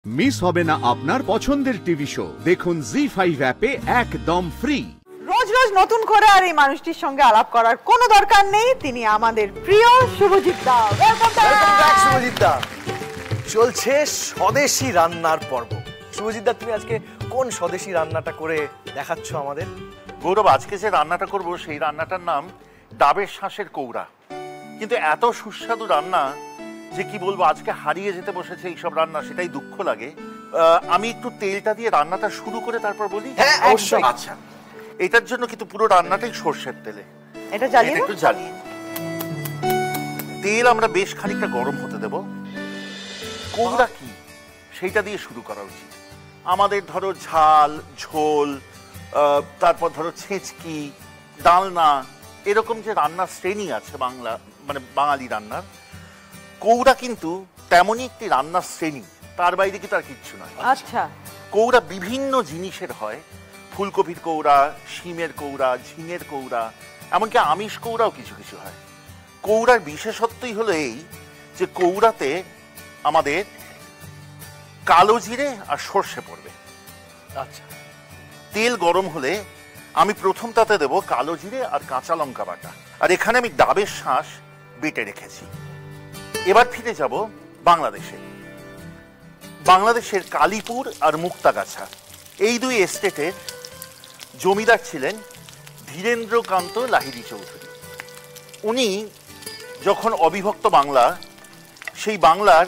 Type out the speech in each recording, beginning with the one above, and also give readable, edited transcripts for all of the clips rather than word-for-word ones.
Miss হবে না আপনার পছন্দের টিভি শো। দেখুন জি5 অ্যাপে একদম ফ্রি। রোজ রোজ নতুন করে আর এই মানুষটির সঙ্গে আলাপ করার কোনো দরকার নেই। তিনি আমাদের প্রিয় শুভজিৎ দা। ওয়েলকাম ব্যাক শুভজিৎ দা। চলছে স্বদেশি রান্নার পর্ব। শুভজিৎ দা, তুমি আজকে কোন স্বদেশি রান্নাটা করে দেখাচ্ছ আমাদের? গৌরব, আজকে যে রান্নাটা করব সেই রান্নাটার নাম ডাবের শাঁসের কৌড়া। কিন্তু এত সুস্বাদু রান্না যে কি বলবো, আজকে হারিয়ে যেতে বসেছে এইসব রান্না, সেটাই দুঃখ লাগে। আমি একটু তেলটা দিয়ে রান্নাটা শুরু করে তারপর বলি। হ্যাঁ, অবশ্যই। আচ্ছা, এটার জন্য কিন্তু পুরো রান্নাটাই সর্ষের তেলে। এটা জ্বালিয়ে একটু জ্বালিয়ে তেল আমরা বেশ খানিকটা গরম হতে দেব। কৌড়া কি সেইটা দিয়ে শুরু করা উচিত আমাদের। ধরো ঝাল, ঝোল, তারপর ধরো ছেঁচকি, ডালনা, এরকম যে রান্নার শ্রেণী আছে বাংলা, মানে বাঙালি রান্নার, কৌড়া কিন্তু তেমনই একটি রান্নার শ্রেণী, তার বাইরে কি তার কিচ্ছু নয়। আচ্ছা, কৌড়া বিভিন্ন জিনিসের হয়। ফুলকপির কৌড়া, শিমের কৌড়া, ঝিঙের কৌড়া, এমনকি আমিষ কৌড়াও কিছু কিছু হয়। কৌড়ার বিশেষত্বই হলো এই যে কৌড়াতে আমাদের কালো জিরে আর সর্ষে পড়বে। আচ্ছা, তেল গরম হলে আমি প্রথম তাতে দেব কালো জিরে আর কাঁচা লঙ্কা বাটা, আর এখানে আমি ডাবের শাঁস বেটে রেখেছি। এবার ফিরে যাব বাংলাদেশে। বাংলাদেশের কালীপুর আর মুক্তাগাছা, এই দুই এস্টেটের জমিদার ছিলেন ধীরেন্দ্রকান্ত লাহিড়ী চৌধুরী। উনি যখন অবিভক্ত বাংলা, সেই বাংলার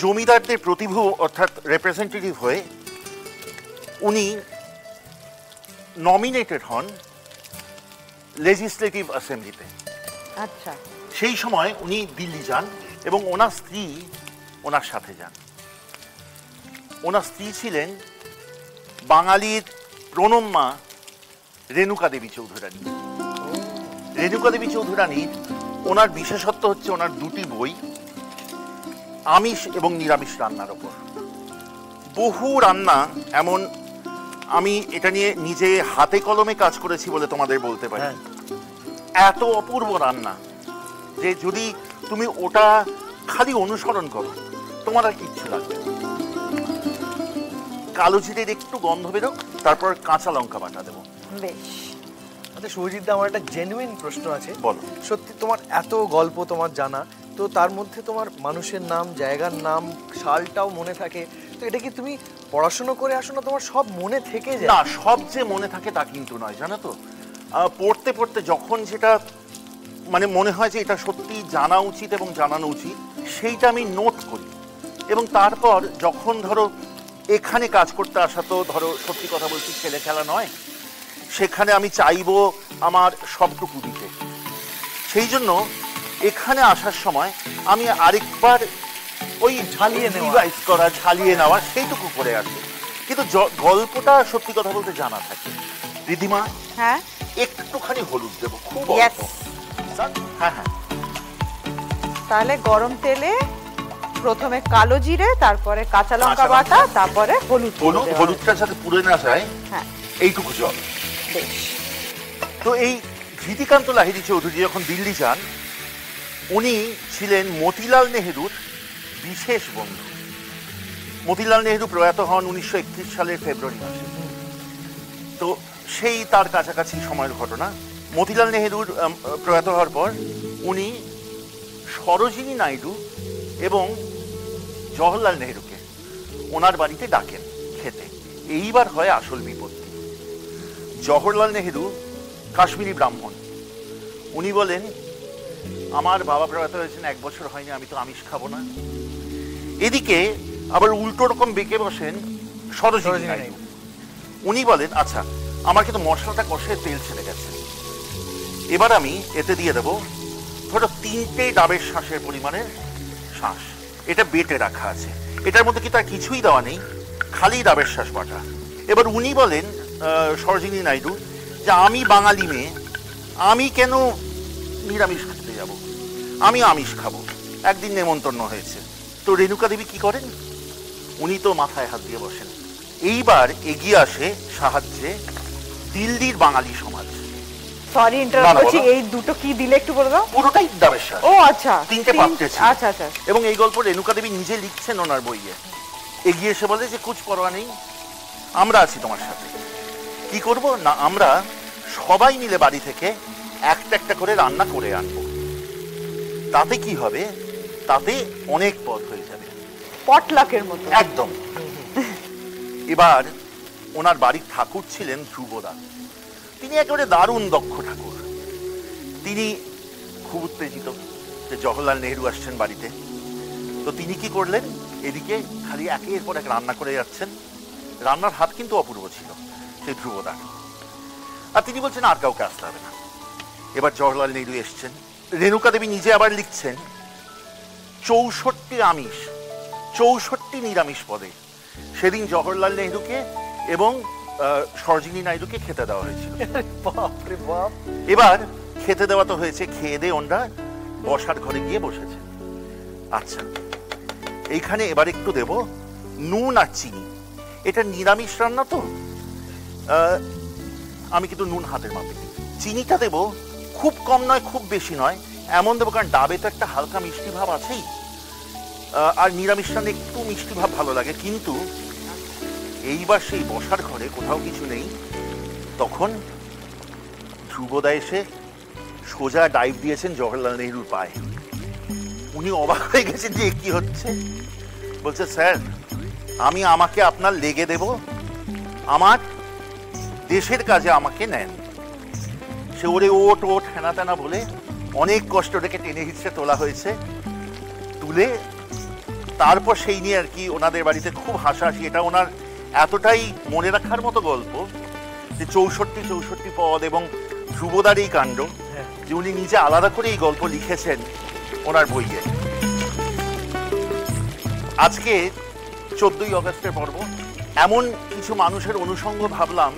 জমিদারদের প্রতিভূ অর্থাৎ রিপ্রেজেন্টেটিভ হয়ে উনি নমিনেটেড হন লেজিসলেটিভ অ্যাসেম্বলিতে। আচ্ছা, সেই সময় উনি দিল্লি যান এবং ওনার স্ত্রী ওনার সাথে যান। ওনার স্ত্রী ছিলেন বাঙালির প্রণম্যা রেণুকা দেবী চৌধুরানী। রেণুকা দেবী চৌধুরানীর ওনার বিশেষত্ব হচ্ছে ওনার দুটি বই, আমিষ এবং নিরামিষ রান্নার ওপর। বহু রান্না এমন, আমি এটা নিয়ে নিজে হাতে কলমে কাজ করেছি বলে তোমাদের বলতে পারি। এত অপূর্ব রান্না যে যদি তুমি ওটা খালি অনুসরণ করো তোমার আর কিচ্ছু লাগবে না। কালো জিরের একটু গন্ধ বেরোক, তারপর কাঁচা লঙ্কা বাটা দেবো। বেশ। আচ্ছা শুভজিৎ দা, আমার একটা জেনুইন প্রশ্ন আছে। বলো। সত্যি তোমার এত গল্প তোমার জানা, তো তার মধ্যে তোমার মানুষের নাম, জায়গার নাম, সালটাও মনে থাকে, তো এটা কি তুমি পড়াশোনা করে আসো না তোমার সব মনে থেকে যায়? না, সব যে মনে থাকে তা কিন্তু নয়, জানো তো। পড়তে পড়তে যখন যেটা মানে মনে হয় যে এটা সত্যি জানা উচিত এবং জানানো উচিত, সেইটা আমি নোট করি। এবং তারপর যখন ধরো এখানে কাজ করতে আসা, তো ধরো সত্যি কথা বলছি ছেলে খেলা নয়, সেখানে আমি চাইবো আমার সবটুকু দিতে। সেই জন্য এখানে আসার সময় আমি আরেকবার ওই ঝালিয়ে নেওয়া সেইটুকু করে আসি। কিন্তু গল্পটা সত্যি কথা বলতে জানা থাকে। রিধিমা, হ্যাঁ, একটুখানি হলুদ দেবো, খুব Yes. অল্প। হ্যাঁ হ্যাঁ, তাহলে গরম তেলে প্রথমে কালো জিরে, তারপরে কাঁচা লঙ্কা বাটা, তারপরে হলুদটা যাতে পুড়ে না যায়, হ্যাঁ, এইটুকু জল। বেশ। তো এই ধীতিকান্ত লাহিড়ী চৌধুরী যখন দিল্লি যান, উনি ছিলেন মতিলাল নেহেরুর বিশেষ বন্ধু। মতিলাল নেহেরু প্রয়াত হন 1931 সালের ফেব্রুয়ারি মাসে। তো সেই তার কাছাকাছি সময়ের ঘটনা। মতিলাল নেহেরুর প্রয়াত হওয়ার পর উনি সরোজিনী নাইডু এবং জওহরলাল নেহেরুকে ওনার বাড়িতে ডাকেন খেতে। এইবার হয় আসল বিপত্তি। জওহরলাল নেহেরু কাশ্মীরি ব্রাহ্মণ। উনি বলেন, আমার বাবা প্রয়াত হয়েছেন 1 বছর হয়নি, আমি তো আমিষ খাবো না। এদিকে আবার উল্টো রকম বেঁকে বসেন সরোজিনী নাইডু। উনি বলেন, আচ্ছা আমার কিন্তু মশলাটা কষে তেল ছেড়ে গেছে, এবার আমি এতে দিয়ে দেবো ধরো 3টে ডাবের শাঁসের পরিমাণের শাঁস। এটা বেটে রাখা আছে, এটার মধ্যে কি তার কিছুই দেওয়া নেই, খালি ডাবের শাঁস বাটা। এবার উনি বলেন, সরোজিনী নাইডু, যে আমি বাঙালি মেয়ে, আমি কেন নিরামিষ খেতে যাব, আমি আমিষ খাবো, একদিন নেমন্তন্ন হয়েছে। তো রেণুকা দেবী কি করেন, উনি তো মাথায় হাত দিয়ে বসেন। এইবার এগিয়ে আসে সাহায্যে দিল্লির বাঙালি সমাজ। সরি ইন্টারাপ্ট করছি, এই দুটো কি দিলে একটু বলে দাও। পুরোটাই ডাবের শাঁস। ও আচ্ছা, 3টে পাত্রে ছিল। আচ্ছা আচ্ছা। এবং এই গল্প রেণুকা দেবী নিজে লিখছেন ওনার বইয়ে। এগিয়ে এসে বলে যে কুছ পরোয়া নেই, আমরা আছি তোমার সাথে। কি করব না, আমরা সবাই মিলে বাড়ি থেকে একটা একটা করে রান্না করে আনবো। তাতে কি হবে, তাতে অনেক পদ হয়ে যাবে, পটলাকের মতো একদম। এবার ওনার বাড়ির ঠাকুর ছিলেন ধ্রুবদা। তিনি একেবারে দারুণ দক্ষ ঠাকুর। তিনি খুব উত্তেজিত যে জওহরলাল নেহেরু আসছেন বাড়িতে। তো তিনি কি করলেন, এদিকে খালি একের পর এক রান্না করে যাচ্ছেন। রান্নার হাত কিন্তু অপূর্ব ছিল সেই ধ্রুবদার। আর তিনি বলছেন আর কাউকে আসতে হবে না। এবার জওহরলাল নেহেরু এসছেন। রেণুকা দেবী নিজে আবার লিখছেন 64 আমিষ, 64 নিরামিষ পদে সেদিন জওহরলাল নেহেরুকে এবং সরোজিনী নাইডুকে খেতে দেওয়া হয়েছিল। বাপরে বাপ। এবার খেতে দেওয়া তো হয়েছে, খেয়ে দিয়ে ওনরা বসার ঘরে গিয়ে বসেছে। আচ্ছা, এইখানে এবার একটু দেব নুন আর চিনি। এটা নিরামিষ রান্না তো, আমি কিন্তু নুন হাতের মাপে। চিনিটা দেব খুব কম নয়, খুব বেশি নয়, এমন দেবো কারণ ডাবে তো একটা হালকা মিষ্টি ভাব আছেই। আর নিরামিষ রান্না একটু মিষ্টি ভাব ভালো লাগে। কিন্তু এইবার সেই বসার ঘরে কোথাও কিছু নেই। তখন ধ্রুবদা এসে সোজা ডাইভ দিয়েছেন জওহরলাল নেহেরুর পায়ে। উনি অবাক হয়ে গেছেন যে কি হচ্ছে। বলছে স্যার, আমি আমাকে আপনার লেগে দেব, আমার দেশের কাজে আমাকে নেন। সে ওরে ওট ওট হেনা তেনা বলে অনেক কষ্ট রেখে টেনে হিচড়ে তোলা হয়েছে। তুলে তারপর সেই নিয়ে আর কি ওনাদের বাড়িতে খুব হাসাহাসি। এটা ওনার এতটাই মনে রাখার মতো গল্প যে 64 পদ এবং ধ্রুবদার এই কাণ্ড, যে উনি নিজে আলাদা করে এই গল্প লিখেছেন ওনার বইয়ে। আজকে 14ই অগস্টের পর্ব। এমন কিছু মানুষের অনুষঙ্গ ভাবলাম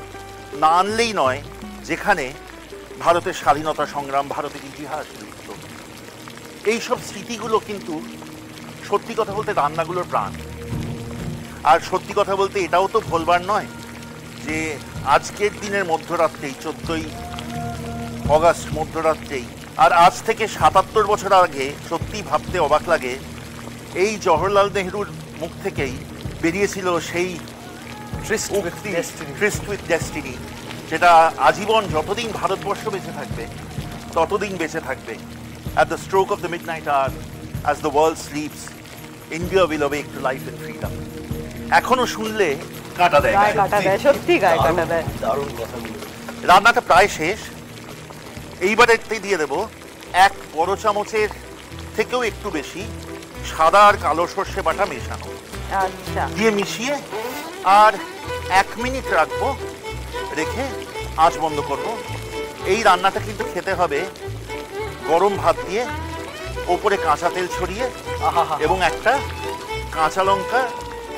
না আনলেই নয়, যেখানে ভারতের স্বাধীনতা সংগ্রাম, ভারতের ইতিহাস লিপ্ত। এইসব স্মৃতিগুলো কিন্তু সত্যি কথা বলতে রান্নাগুলোর প্রাণ। আর সত্যি কথা বলতে এটাও তো ভুলবার নয় যে আজকের দিনের মধ্যরাত্রেই, 14ই অগস্ট মধ্যরাত্রেই, আর আজ থেকে 77 বছর আগে, সত্যি ভাবতে অবাক লাগে, এই জওহরলাল নেহেরুর মুখ থেকেই বেরিয়েছিল সেই ট্রিস্ট উইথ ডেস্টিনি, যেটা আজীবন যতদিন ভারতবর্ষ বেঁচে থাকবে ততদিন বেঁচে থাকবে। At the stroke of the midnight hour, as the world sleeps, India will awake to life and freedom. এখনো শুনলে কাঁটা দেয়, গায়ে কাটা দেয়, সত্যি গায়ে কাটা দেয়। দারুণ কথা। রান্নাটা প্রায় শেষ। এইবারে দিয়ে দেব 1 বড় চামচের থেকেও একটু বেশি সাদা আর কালো সর্ষে বাটা মেশানো। আচ্ছা, দিয়ে মিশিয়ে আর 1 মিনিট রাখবো, রেখে আঁচ বন্ধ করব। এই রান্নাটা কিন্তু খেতে হবে গরম ভাত দিয়ে, ওপরে কাঁচা তেল ছড়িয়ে এবং একটা কাঁচা লঙ্কা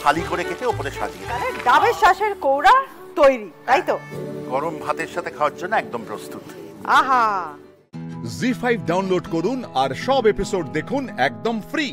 ফালি করে কেটে ওপরে সাজিয়ে। ডাবের শ্বাসের কৌড়া তৈরি, তাই তো? গরম ভাতের সাথে খাওয়ার জন্য একদম প্রস্তুত। আহা, জি5 ডাউনলোড করুন আর সব এপিসোড দেখুন একদম ফ্রি।